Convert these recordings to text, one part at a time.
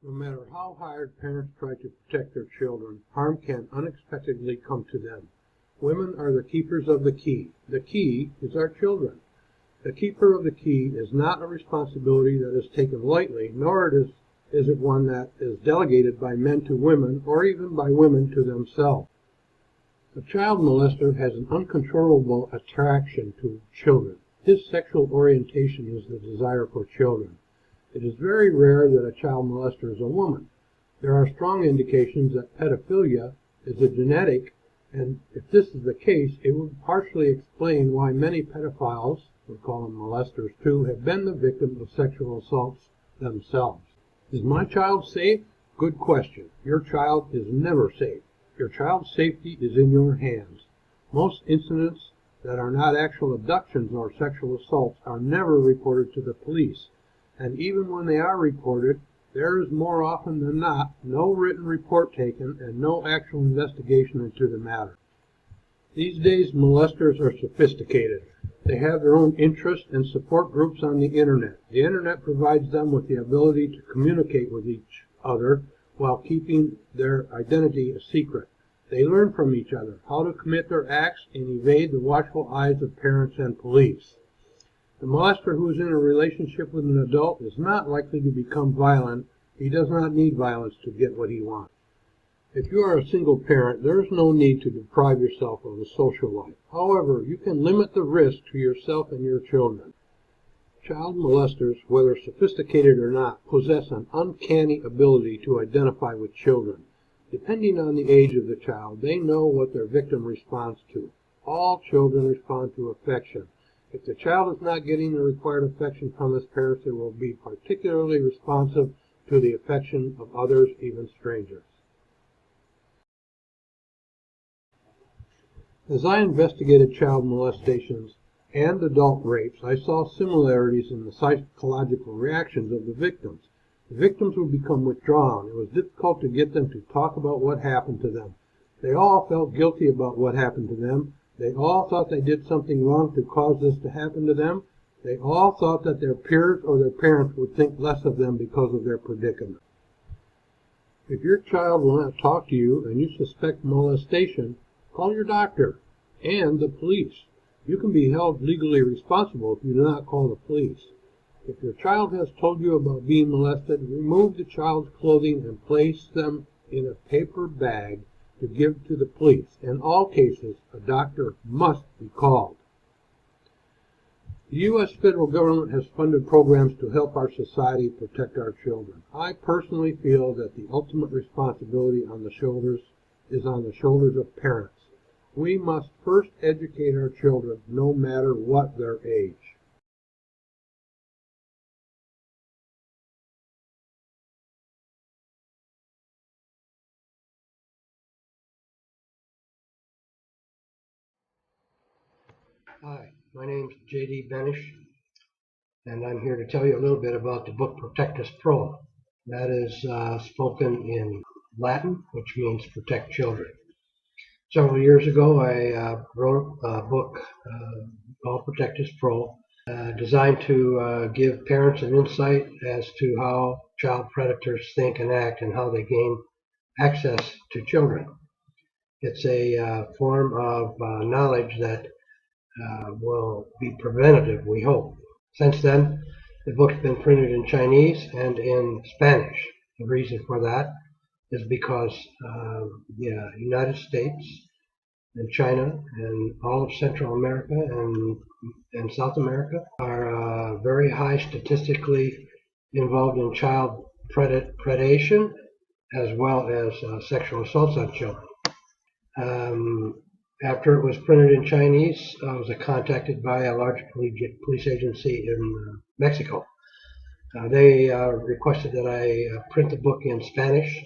No matter how hard parents try to protect their children, harm can unexpectedly come to them. Women are the keepers of the key. The key is our children. The keeper of the key is not a responsibility that is taken lightly, nor is it one that is delegated by men to women or even by women to themselves. A child molester has an uncontrollable attraction to children. His sexual orientation is the desire for children. It is very rare that a child molester is a woman. There are strong indications that pedophilia is a genetic, and if this is the case, it would partially explain why many pedophiles, we call them molesters too, have been the victim of sexual assaults themselves. Is my child safe? Good question. Your child is never safe. Your child's safety is in your hands. Most incidents that are not actual abductions or sexual assaults are never reported to the police. And even when they are reported, there is more often than not no written report taken and no actual investigation into the matter. These days, molesters are sophisticated. They have their own interests and support groups on the Internet. The Internet provides them with the ability to communicate with each other while keeping their identity a secret. They learn from each other how to commit their acts and evade the watchful eyes of parents and police. The molester who is in a relationship with an adult is not likely to become violent. He does not need violence to get what he wants. If you are a single parent, there is no need to deprive yourself of a social life. However, you can limit the risk to yourself and your children. Child molesters, whether sophisticated or not, possess an uncanny ability to identify with children. Depending on the age of the child, they know what their victim responds to. All children respond to affection. If the child is not getting the required affection from his parents, they will be particularly responsive to the affection of others, even strangers. As I investigated child molestations and adult rapes, I saw similarities in the psychological reactions of the victims. The victims would become withdrawn. It was difficult to get them to talk about what happened to them. They all felt guilty about what happened to them. They all thought they did something wrong to cause this to happen to them. They all thought that their peers or their parents would think less of them because of their predicament. If your child will not talk to you and you suspect molestation, call your doctor and the police. You can be held legally responsible if you do not call the police. If your child has told you about being molested, remove the child's clothing and place them in a paper bag to give to the police. In all cases, a doctor must be called. The U.S. federal government has funded programs to help our society protect our children. I personally feel that the ultimate responsibility is on the shoulders of parents. We must first educate our children, no matter what their age. Hi, my name is J.D. Benish, and I'm here to tell you a little bit about the book Protectus Prol. That is spoken in Latin, which means protect children. Several years ago, I wrote a book called Protectus Prol, designed to give parents an insight as to how child predators think and act and how they gain access to children. It's a form of knowledge that will be preventative, we hope. Since then, the book's been printed in Chinese and in Spanish. The reason for that is because the United States and China and all of Central America and South America are very high statistically involved in child predation as well as sexual assaults on children. After it was printed in Chinese, I was contacted by a large police agency in Mexico. They requested that I print the book in Spanish,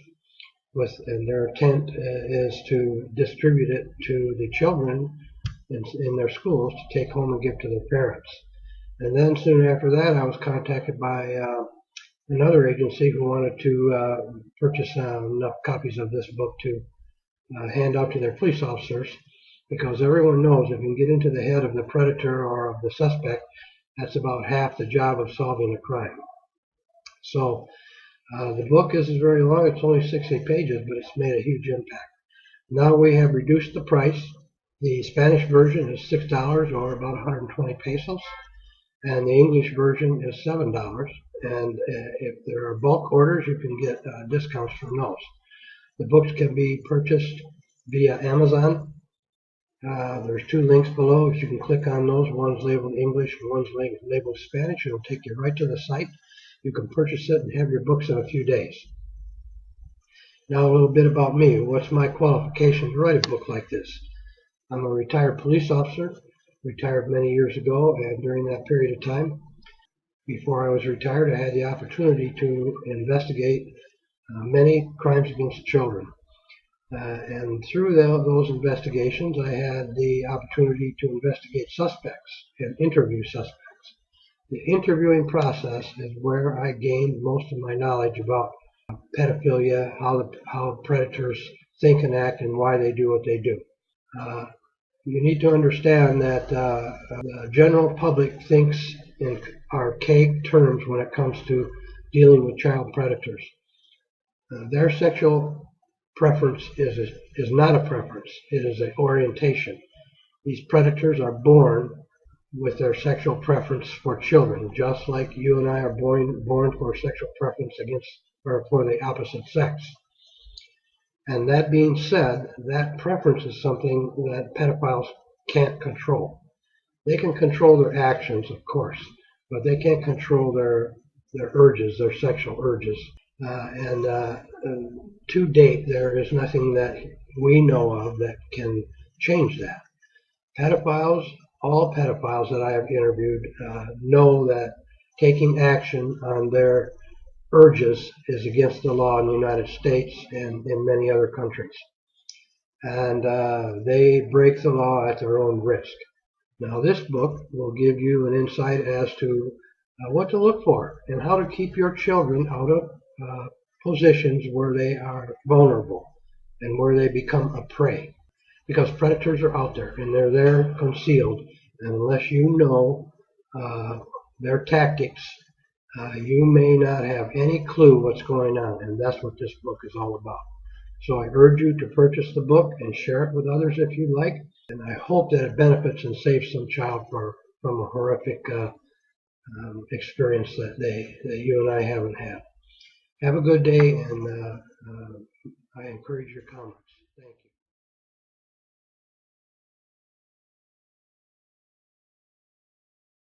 and their intent is to distribute it to the children in their schools to take home and give to their parents. And then soon after that, I was contacted by another agency who wanted to purchase enough copies of this book to hand out to their police officers, because everyone knows if you can get into the head of the predator or of the suspect, that's about half the job of solving a crime. So The book isn't very long. It's only 60 pages, but it's made a huge impact. Now we have reduced the price. The Spanish version is $6 or about 120 pesos, and the English version is $7. And if there are bulk orders, you can get discounts from those. The books can be purchased via Amazon. There's two links below. You can click on those. One's labeled English and one's labeled Spanish. It'll take you right to the site. You can purchase it and have your books in a few days. Now a little bit about me. What's my qualification to write a book like this? I'm a retired police officer, retired many years ago, and during that period of time, before I was retired, I had the opportunity to investigate many crimes against children. And through those investigations, I had the opportunity to investigate suspects and interview suspects. The interviewing process is where I gained most of my knowledge about pedophilia, how predators think and act, and why they do what they do. You need to understand that the general public thinks in archaic terms when it comes to dealing with child predators. Their sexual preference is not a preference. It is an orientation. These predators are born with their sexual preference for children, just like you and I are born for sexual preference against or for the opposite sex. And that being said, that preference is something that pedophiles can't control. They can control their actions, of course, but they can't control their urges, their sexual urges. To date, there is nothing that we know of that can change that. Pedophiles, all pedophiles that I have interviewed, know that taking action on their urges is against the law in the United States and in many other countries. And they break the law at their own risk. Now this book will give you an insight as to what to look for and how to keep your children out of positions where they are vulnerable and where they become a prey. Because predators are out there and they're there concealed. And unless you know their tactics, you may not have any clue what's going on, and that's what this book is all about. So I urge you to purchase the book and share it with others if you'd like, and I hope that it benefits and saves some child from a horrific experience that you and I haven't had. Have a good day, and I encourage your comments.